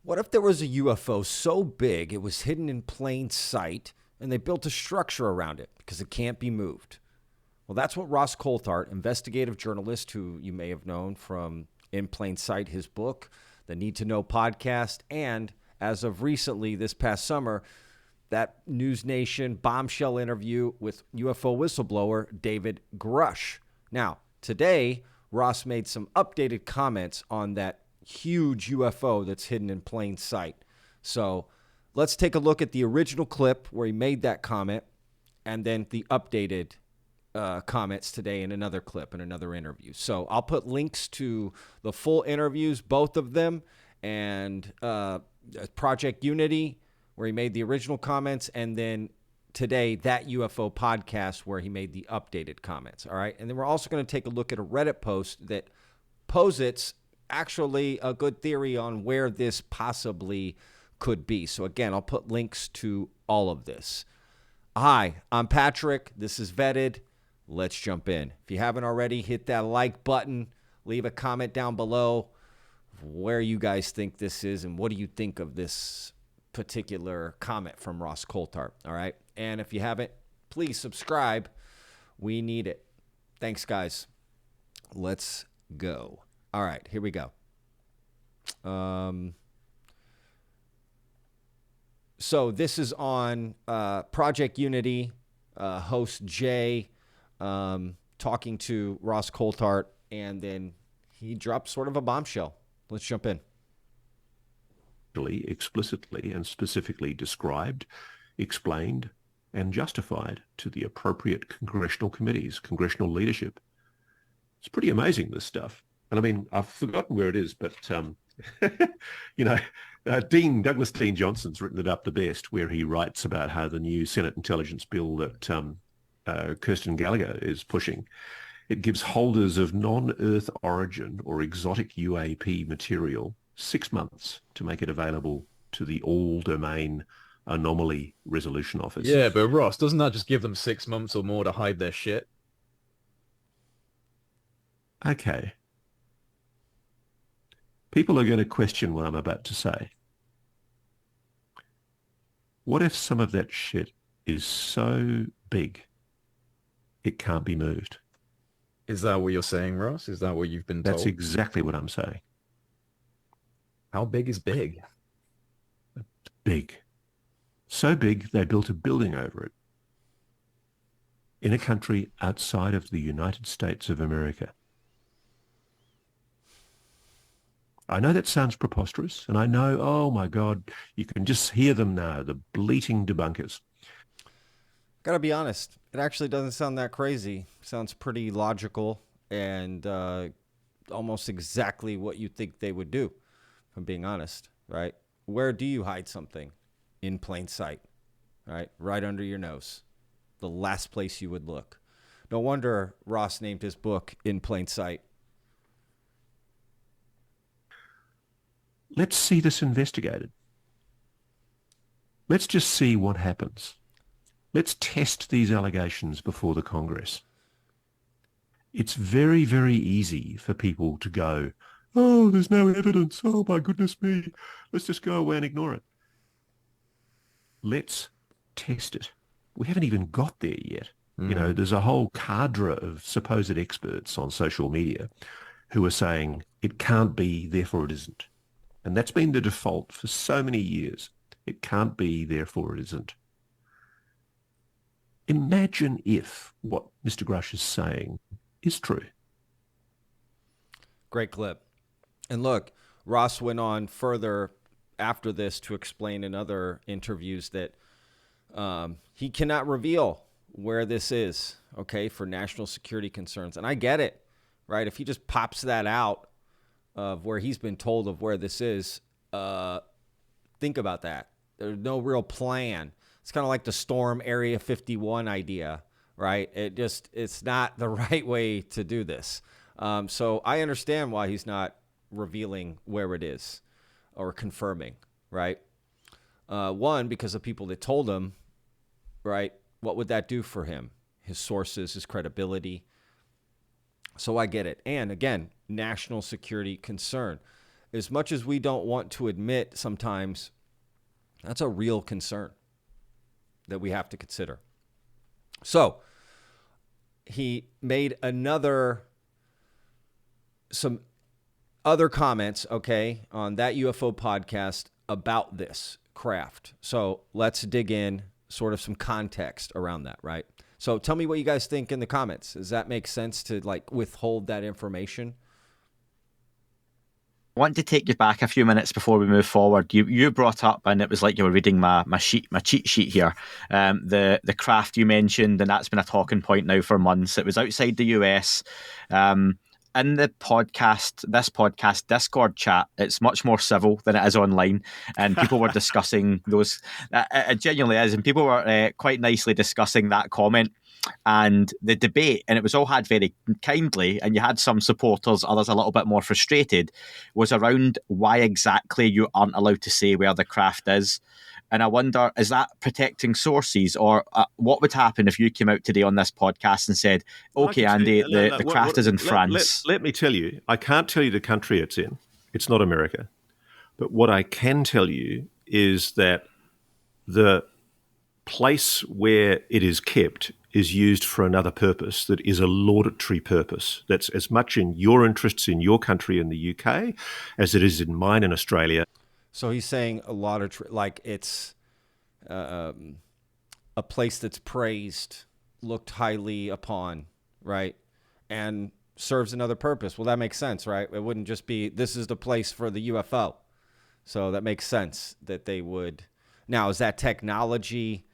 What if there was a UFO so big it was hidden in plain sight and they built a structure around it because it can't be moved? Well, that's what Ross Coulthart, investigative journalist who you may have known from In Plain Sight, his book, the Need to Know podcast, and as of recently this past summer, that News Nation bombshell interview with UFO whistleblower David Grush. Now, today, Ross made some updated comments on that huge UFO that's hidden in plain sight. So let's take a look at the original clip where he made that comment and then the updated comments today in another clip, in another interview. So I'll put links to the full interviews, both of them, and Project Unity, where he made the original comments, and then today, that UFO podcast where he made the updated comments. All right. And then we're also going to take a look at a Reddit post that posits actually a good theory on where this possibly could be. So again, I'll put links to all of this. Hi, I'm Patrick. This is Vetted. Let's jump in. If you haven't already, hit that like button. Leave a comment down below where you guys think this is and what do you think of this particular comment from Ross Coulthart. All right. And if you haven't, please subscribe. We need it. Thanks, guys. Let's go. All right, here we go. So this is on Project Unity, host Jay talking to Ross Coulthart, and then he dropped sort of a bombshell. Let's jump in. Explicitly and specifically described, explained, and justified to the appropriate congressional committees, congressional leadership. It's pretty amazing, this stuff. And I mean, I've forgotten where it is, but, Douglas Dean Johnson's written it up the best, where he writes about how the new Senate intelligence bill that Kirsten Gallagher is pushing, it gives holders of non-Earth origin or exotic UAP material 6 months to make it available to the all-domain anomaly resolution office. Yeah, but Ross, doesn't that just give them 6 months or more to hide their shit? Okay. People are going to question what I'm about to say. What if some of that shit is so big it can't be moved? Is that what you're saying, Ross? Is that what you've been told? That's exactly what I'm saying. How big is big? Big. So big they built a building over it in a country outside of the United States of America. I know that sounds preposterous, and I know, oh my God, you can just hear them now, the bleating debunkers. Gotta be honest, it actually doesn't sound that crazy. Sounds pretty logical and almost exactly what you think they would do, if I'm being honest, right? Where do you hide something? In plain sight, right? Right under your nose. The last place you would look. No wonder Ross named his book In Plain Sight. Let's see this investigated. Let's just see what happens. Let's test these allegations before the Congress. It's very, very easy for people to go, oh, there's no evidence. Oh, my goodness me. Let's just go away and ignore it. Let's test it. We haven't even got there yet. You know, there's a whole cadre of supposed experts on social media who are saying it can't be, therefore it isn't. And that's been the default for so many years. It can't be, therefore it isn't. Imagine if what Mr. Grush is saying is true. Great clip. And look, Ross went on further after this to explain in other interviews that he cannot reveal where this is, okay, for national security concerns. And I get it, right? If he just pops that out of where he's been told of where this is, think about that. There's no real plan. It's kind of like the Storm Area 51 idea, right? It's not the right way to do this. So I understand why he's not revealing where it is or confirming, right? One, because of people that told him, right? What would that do for him? His sources, his credibility. So I get it. And again, national security concern. as much as we don't want to admit sometimes, that's a real concern that we have to consider. So he made some other comments, okay, on that UFO podcast about this craft. So let's dig in, sort of some context around that, right? So tell me what you guys think in the comments. Does that make sense to like withhold that information? I want to take you back a few minutes before we move forward. You brought up, and it was like you were reading my cheat sheet here. The craft you mentioned, and that's been a talking point now for months. It was outside the US. In this podcast Discord chat, it's much more civil than it is online, and people were discussing those. It genuinely is, and people were quite nicely discussing that comment and the debate, and it was all had very kindly, and you had some supporters, others a little bit more frustrated, was around why exactly you aren't allowed to say where the craft is. And I wonder, is that protecting sources, or what would happen if you came out today on this podcast and said, okay, Andy, the craft is in France? Let me tell you, I can't tell you the country it's in. It's not America. But what I can tell you is that the place where it is kept is used for another purpose that is a laudatory purpose. That's as much in your interests in your country in the UK as it is in mine in Australia. So he's saying a lot of like it's a place that's praised, looked highly upon, right? And serves another purpose. Well, that makes sense, right? It wouldn't just be, this is the place for the UFO. So that makes sense that they would. Now, is that technology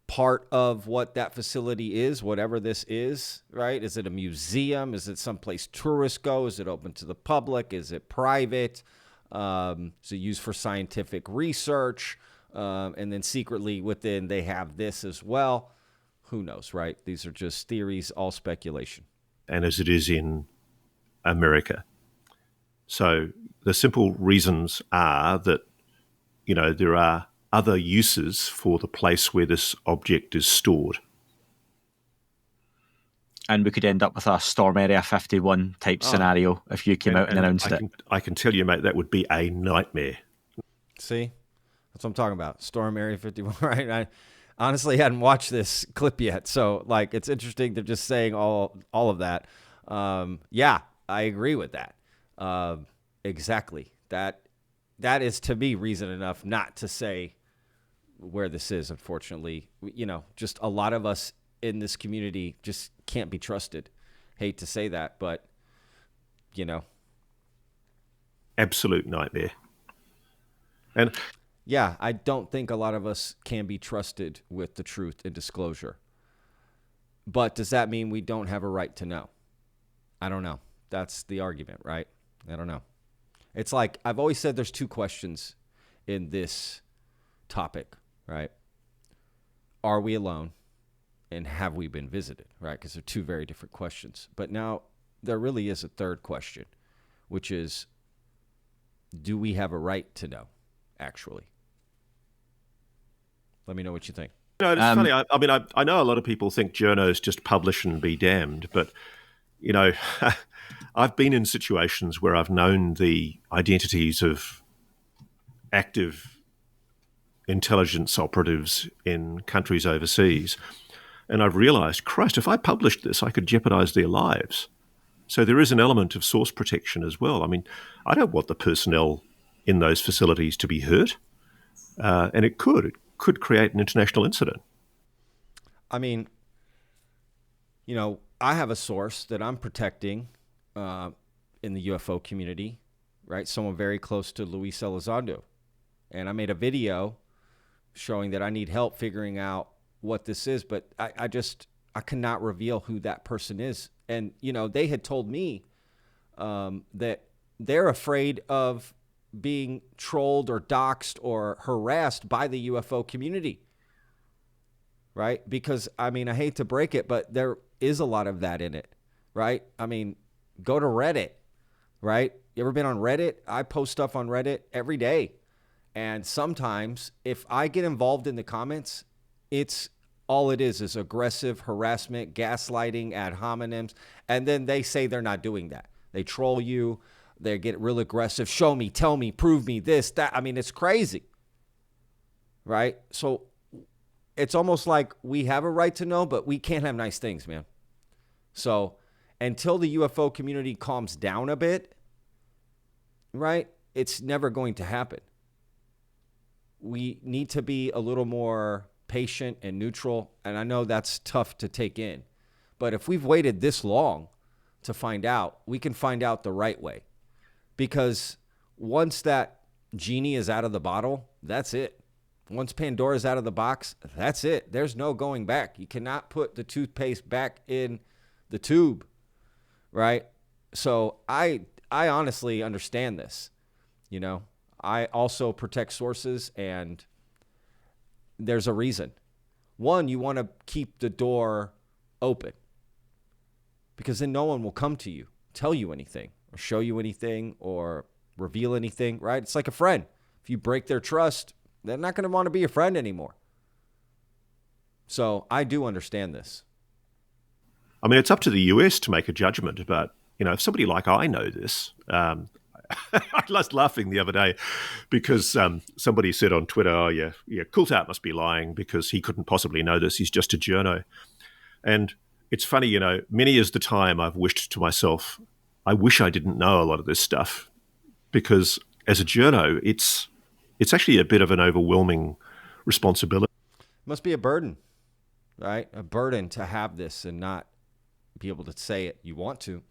part of what that facility is, whatever this is, right? Is it a museum? Is it someplace tourists go? Is it open to the public? Is it private? Is it used for scientific research? And then secretly within, they have this as well. Who knows, right? These are just theories, all speculation. And as it is in America. So the simple reasons are that, you know, there are other uses for the place where this object is stored. And we could end up with a Storm Area 51 type scenario if you came out and announced it. I can tell you, mate, that would be a nightmare. See? That's what I'm talking about. Storm Area 51, right? I honestly hadn't watched this clip yet. So, like, it's interesting. They're just saying all of that. Yeah, I agree with that. Exactly. That is, to me, reason enough not to say where this is, unfortunately. You know, just a lot of us in this community just can't be trusted. Hate to say that, but, you know. Absolute nightmare. And yeah, I don't think a lot of us can be trusted with the truth and disclosure. But does that mean we don't have a right to know? I don't know. That's the argument, right? I don't know. It's like, I've always said there's two questions in this topic, right? Are we alone? And have we been visited, right? Because they're two very different questions. But now there really is a third question, which is, do we have a right to know, actually? Let me know what you think. No, it's funny. I mean, I know a lot of people think journos just publish and be damned, but, you know, I've been in situations where I've known the identities of active intelligence operatives in countries overseas, and I've realized, Christ, if I published this, I could jeopardize their lives. So there is an element of source protection as well. I mean, I don't want the personnel in those facilities to be hurt, and it could create an international incident. I mean, you know, I have a source that I'm protecting in the UFO community, right? Someone very close to Luis Elizondo. And I made a video showing that I need help figuring out what this is, but I cannot reveal who that person is. And, you know, they had told me that they're afraid of being trolled or doxxed or harassed by the UFO community, right? Because, I mean, I hate to break it, but there is a lot of that in it, right? I mean, go to Reddit, right? You ever been on Reddit? I post stuff on Reddit every day. And sometimes if I get involved in the comments, it's all it is aggressive harassment, gaslighting, ad hominems. And then they say they're not doing that. They troll you. They get real aggressive. Show me, tell me, prove me this, that. I mean, it's crazy, right? So it's almost like we have a right to know, but we can't have nice things, man. So until the UFO community calms down a bit, right, it's never going to happen. We need to be a little more patient and neutral, and I know that's tough to take in. But if we've waited this long to find out, we can find out the right way. Because once that genie is out of the bottle, that's it. Once Pandora's out of the box, that's it. There's no going back. You cannot put the toothpaste back in the tube, right? So I honestly understand this. You know, I also protect sources, and there's a reason. One, you want to keep the door open because then no one will come to you, tell you anything, or show you anything, or reveal anything, right? It's like a friend. If you break their trust, they're not going to want to be your friend anymore. So I do understand this. I mean, it's up to the US to make a judgment about, you know, if somebody like I know this. I was laughing the other day because somebody said on Twitter, oh, yeah, Coulthart must be lying because he couldn't possibly know this. He's just a journo. And it's funny, you know, many is the time I've wished to myself, I wish I didn't know a lot of this stuff, because as a journo, it's actually a bit of an overwhelming responsibility. It must be a burden, right? A burden to have this and not be able to say it. You want to,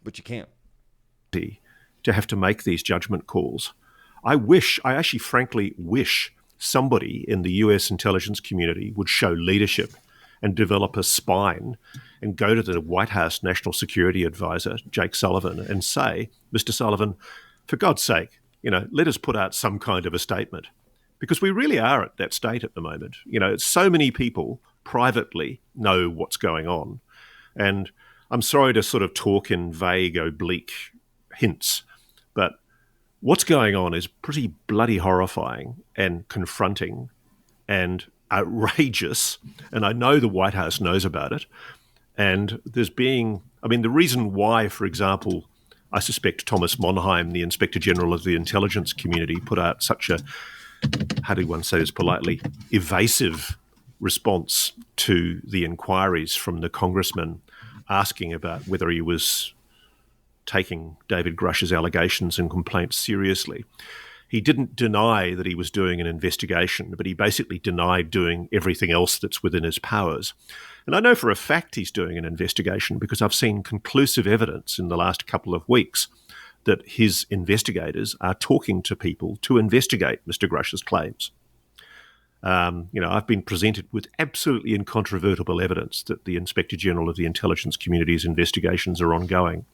but you can't. To have to make these judgment calls. I actually frankly wish somebody in the US intelligence community would show leadership and develop a spine and go to the White House National Security Advisor, Jake Sullivan, and say, Mr. Sullivan, for God's sake, you know, let us put out some kind of a statement. Because we really are at that state at the moment. You know, so many people privately know what's going on. And I'm sorry to sort of talk in vague, oblique hints, but what's going on is pretty bloody horrifying and confronting and outrageous. And I know the White House knows about it. And the reason why, for example, I suspect Thomas Monheim, the Inspector General of the Intelligence Community, put out such a, how do one say this politely, evasive response to the inquiries from the congressman asking about whether he was taking David Grush's allegations and complaints seriously. He didn't deny that he was doing an investigation, but he basically denied doing everything else that's within his powers. And I know for a fact he's doing an investigation because I've seen conclusive evidence in the last couple of weeks that his investigators are talking to people to investigate Mr. Grush's claims. I've been presented with absolutely incontrovertible evidence that the Inspector General of the Intelligence Community's investigations are ongoing.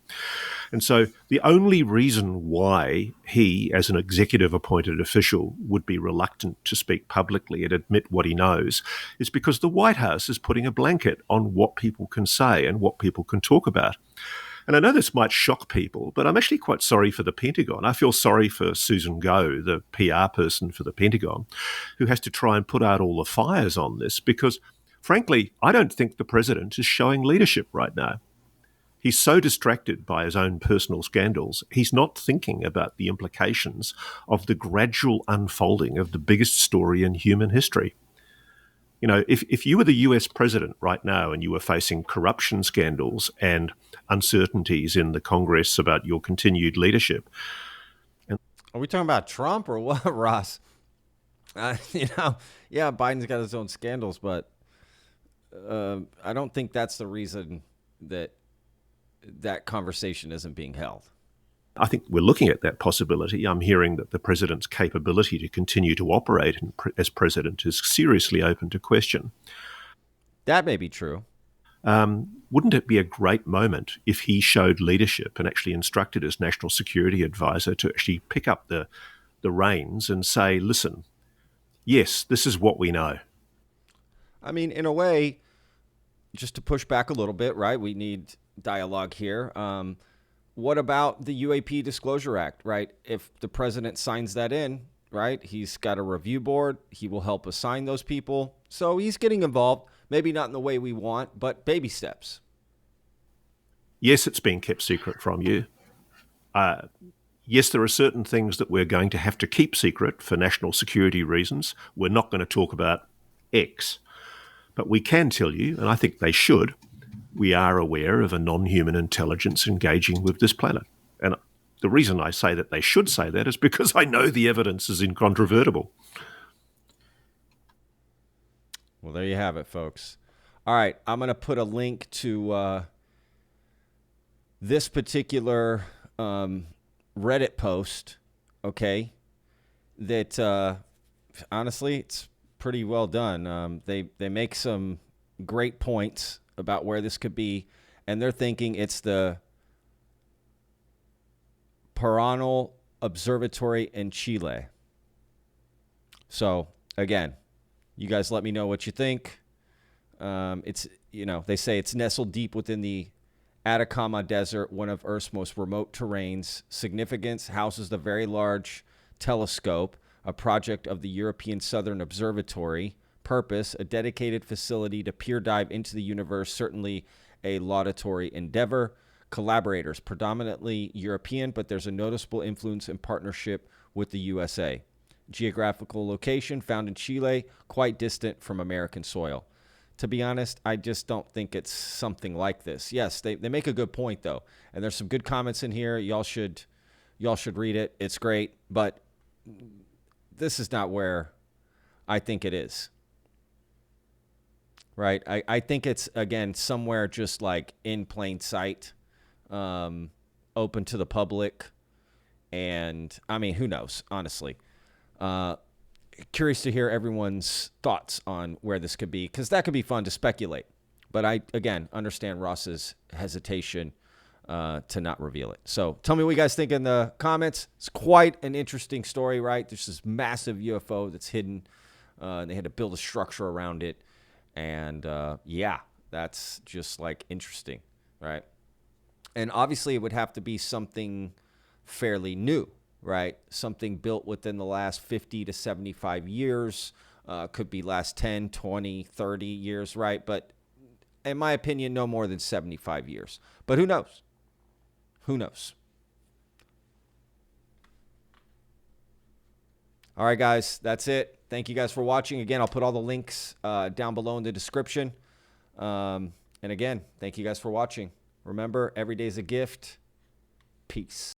And so the only reason why he, as an executive appointed official, would be reluctant to speak publicly and admit what he knows is because the White House is putting a blanket on what people can say and what people can talk about. And I know this might shock people, but I'm actually quite sorry for the Pentagon. I feel sorry for Susan Goh, the PR person for the Pentagon, who has to try and put out all the fires on this because, frankly, I don't think the president is showing leadership right now. He's so distracted by his own personal scandals, he's not thinking about the implications of the gradual unfolding of the biggest story in human history. You know, if you were the US president right now and you were facing corruption scandals and uncertainties in the Congress about your continued leadership. Are we talking about Trump or what, Ross? Biden's got his own scandals, but I don't think that's the reason that conversation isn't being held. I think we're looking at that possibility. I'm hearing that the president's capability to continue to operate as president is seriously open to question. That may be true. Wouldn't it be a great moment if he showed leadership and actually instructed his national security advisor to actually pick up the reins and say, listen, yes, this is what we know? I mean, in a way, just to push back a little bit, right? We need dialogue here. What about the UAP Disclosure Act, right? If the president signs that in, right, he's got a review board. He will help assign those people. So he's getting involved, maybe not in the way we want, but baby steps. Yes, it's being kept secret from you. Yes, there are certain things that we're going to have to keep secret for national security reasons. We're not going to talk about X. But we can tell you, and I think they should, we are aware of a non-human intelligence engaging with this planet. And the reason I say that they should say that is because I know the evidence is incontrovertible. Well, there you have it, folks. All right, I'm going to put a link to this particular Reddit post, okay, that honestly, it's pretty well done. They make some great points about where this could be, and they're thinking it's the Paranal Observatory in Chile. So, again, you guys let me know what you think. It's, they say it's nestled deep within the Atacama Desert, one of Earth's most remote terrains. Significance: houses the Very Large Telescope, a project of the European Southern Observatory. Purpose: a dedicated facility to peer dive into the universe, certainly a laudatory endeavor. Collaborators: predominantly European, but there's a noticeable influence and partnership with the USA. Geographical location: found in Chile, quite distant from American soil. To be honest, I just don't think it's something like this. Yes, they make a good point, though. And there's some good comments in here. Y'all should read it. It's great. But this is not where I think it is. Right? I think it's, again, somewhere just like in plain sight, open to the public. And, I mean, who knows, honestly. Curious to hear everyone's thoughts on where this could be, because that could be fun to speculate. But I, again, understand Ross's hesitation to not reveal it. So tell me what you guys think in the comments. It's quite an interesting story, right? There's this massive UFO that's hidden. They had to build a structure around it. And, yeah, that's just, like, interesting, right? And obviously it would have to be something fairly new. Right? Something built within the last 50 to 75 years, could be last 10, 20, 30 years, right? But in my opinion, no more than 75 years. But who knows? Who knows? All right, guys, that's it. Thank you guys for watching. Again, I'll put all the links down below in the description. And again, thank you guys for watching. Remember, every day's a gift. Peace.